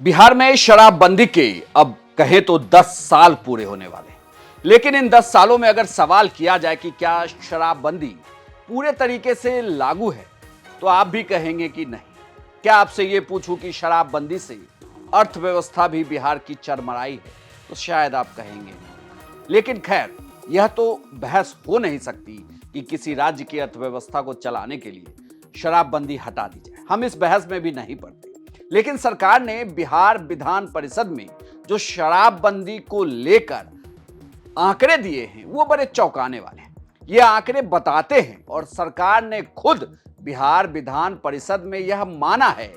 बिहार में शराबबंदी के अब कहें तो 10 साल पूरे होने वाले हैं। लेकिन इन 10 सालों में अगर सवाल किया जाए कि क्या शराबबंदी पूरे तरीके से लागू है, तो आप भी कहेंगे कि नहीं। क्या आपसे ये पूछूं कि शराबबंदी से अर्थव्यवस्था भी बिहार की चरमराई है, तो शायद आप कहेंगे नहीं। लेकिन खैर, यह तो बहस हो नहीं सकती कि किसी राज्य की अर्थव्यवस्था को चलाने के लिए शराबबंदी हटा दी जाए। हम इस बहस में भी नहीं पड़ते। लेकिन सरकार ने बिहार विधान परिषद में जो शराबबंदी को लेकर आंकड़े दिए हैं, वो बड़े चौंकाने वाले हैं। ये आंकड़े बताते हैं और सरकार ने खुद बिहार विधान परिषद में यह माना है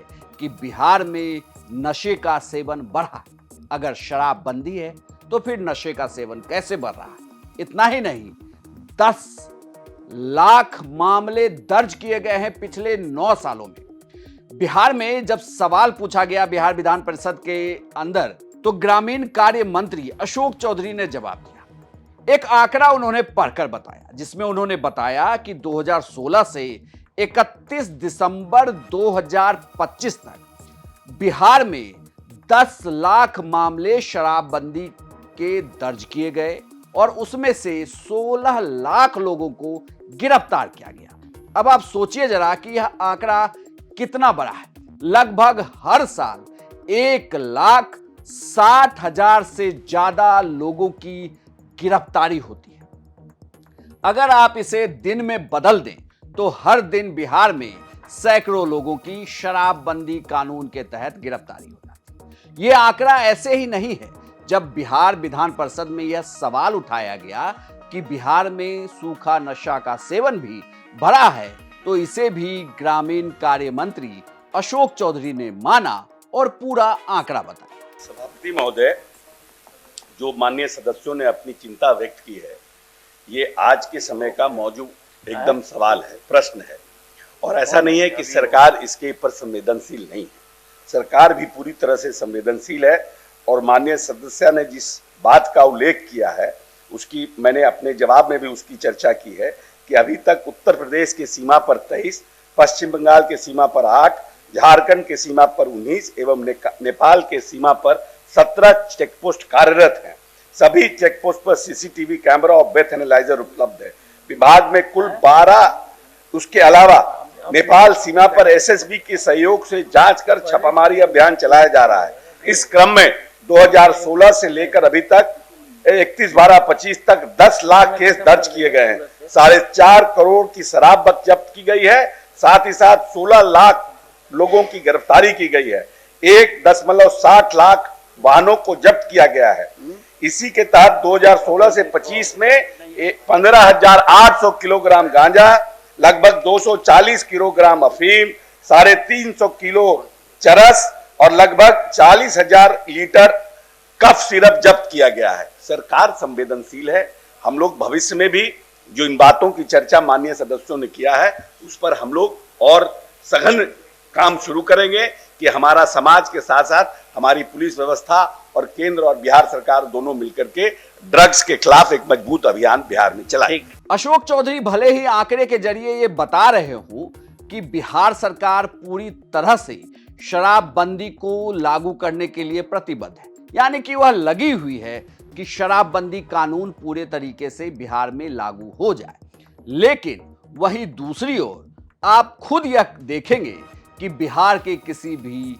कि बिहार में नशे का सेवन बढ़ा। अगर शराबबंदी है तो फिर नशे का सेवन कैसे बढ़ रहा है? इतना ही नहीं, 10 लाख मामले दर्ज किए गए हैं पिछले 9 सालों में। बिहार में जब सवाल पूछा गया बिहार विधान परिषद के अंदर, तो ग्रामीण कार्य मंत्री अशोक चौधरी ने जवाब दिया। एक आंकड़ा उन्होंने पढ़कर बताया, जिसमें उन्होंने बताया कि 2016 से 31 दिसंबर 2025 तक बिहार में 10 लाख मामले शराबबंदी के दर्ज किए गए और उसमें से 16 लाख लोगों को गिरफ्तार किया गया। अब आप सोचिए जरा कि यह आंकड़ा कितना बड़ा है। लगभग हर साल 1,60,000 से ज्यादा लोगों की गिरफ्तारी होती है। अगर आप इसे दिन में बदल दें तो हर दिन बिहार में सैकड़ों लोगों की शराबबंदी कानून के तहत गिरफ्तारी हो जाती है। यह आंकड़ा ऐसे ही नहीं है। जब बिहार विधान परिषद में यह सवाल उठाया गया कि बिहार में सूखा नशा का सेवन भी बढ़ा है, तो इसे भी ग्रामीण कार्य मंत्री अशोक चौधरी ने माना और पूरा आंकड़ा बताया। सभापति महोदय, जो माननीय सदस्यों ने अपनी चिंता व्यक्त की है, ये आज के समय का मौजूद एकदम सवाल है, प्रश्न है। और ऐसा नहीं है कि सरकार इसके ऊपर संवेदनशील नहीं है। सरकार भी पूरी तरह से संवेदनशील है और माननीय सदस्य ने जिस बात का उल्लेख किया है, उसकी मैंने अपने जवाब में भी उसकी चर्चा की है कि अभी तक उत्तर प्रदेश के सीमा पर 23, पश्चिम बंगाल के सीमा पर 8, झारखंड के सीमा पर 19 एवं नेपाल के सीमा पर 17 चेकपोस्ट कार्यरत हैं। सभी चेकपोस्ट पर सीसीटीवी कैमरा और ब्रेथ एनालाइजर उपलब्ध है। विभाग में कुल 12, उसके अलावा नेपाल सीमा पर एसएसबी के सहयोग से जांच कर छापामारी अभियान चलाया जा रहा है। इस क्रम में 2016 से लेकर अभी तक 31/12/25 तक 10 लाख केस दर्ज किए गए हैं। 4.5 करोड़ की शराब जब्त की गई है। साथ ही साथ 16 लाख लोगों की गिरफ्तारी की गई है। 1.60 लाख वाहनों को जब्त किया गया है। इसी के तहत 2016 से 25 में 15,800 किलोग्राम गांजा, लगभग 240 किलोग्राम अफीम, 350 किलो चरस और लगभग 40,000 लीटर कफ सिरप जब्त किया गया है। सरकार संवेदनशील है। हम लोग भविष्य में भी जो इन बातों की चर्चा माननीय सदस्यों ने किया है, उस पर हम लोग और सघन काम शुरू करेंगे कि हमारा समाज के साथ साथ हमारी पुलिस व्यवस्था और केंद्र और बिहार सरकार दोनों मिलकर के ड्रग्स के खिलाफ एक मजबूत अभियान बिहार में चलाएंगे। अशोक चौधरी भले ही आंकड़े के जरिए ये बता रहे हो कि बिहार सरकार पूरी तरह से शराबबंदी को लागू करने के लिए प्रतिबद्ध है, यानी कि वह लगी हुई है कि शराबबंदी कानून पूरे तरीके से बिहार में लागू हो जाए। लेकिन वहीं दूसरी ओर आप खुद यह देखेंगे कि बिहार के किसी भी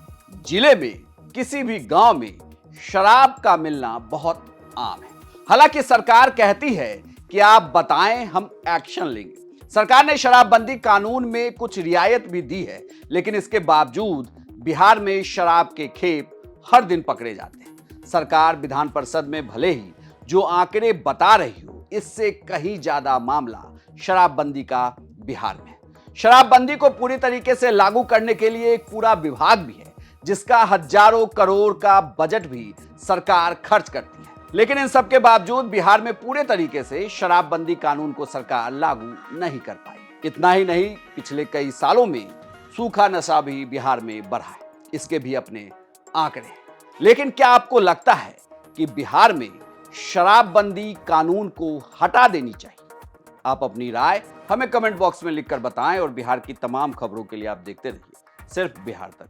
जिले में, किसी भी गांव में शराब का मिलना बहुत आम है। हालांकि सरकार कहती है कि आप बताएं, हम एक्शन लेंगे। सरकार ने शराबबंदी कानून में कुछ रियायत भी दी है, लेकिन इसके बावजूद बिहार में शराब के खेप हर दिन पकड़े जाते हैं। सरकार विधान परिषद में भले ही जो आंकड़े बता रही हो, इससे कहीं ज्यादा मामला शराबबंदी का बिहार में है। शराबबंदी को पूरी तरीके से लागू करने के लिए एक पूरा विभाग भी है, जिसका हजारों करोड़ का बजट भी सरकार खर्च करती है। लेकिन इन सब के बावजूद बिहार में पूरे तरीके से शराबबंदी कानून को सरकार लागू नहीं कर पाई। इतना ही नहीं, पिछले कई सालों में सूखा नशा भी बिहार में बढ़ा है। इसके भी अपने आंकड़े हैं। लेकिन क्या आपको लगता है कि बिहार में शराबबंदी कानून को हटा देनी चाहिए? आप अपनी राय हमें कमेंट बॉक्स में लिखकर बताएं और बिहार की तमाम खबरों के लिए आप देखते रहिए सिर्फ बिहार तक।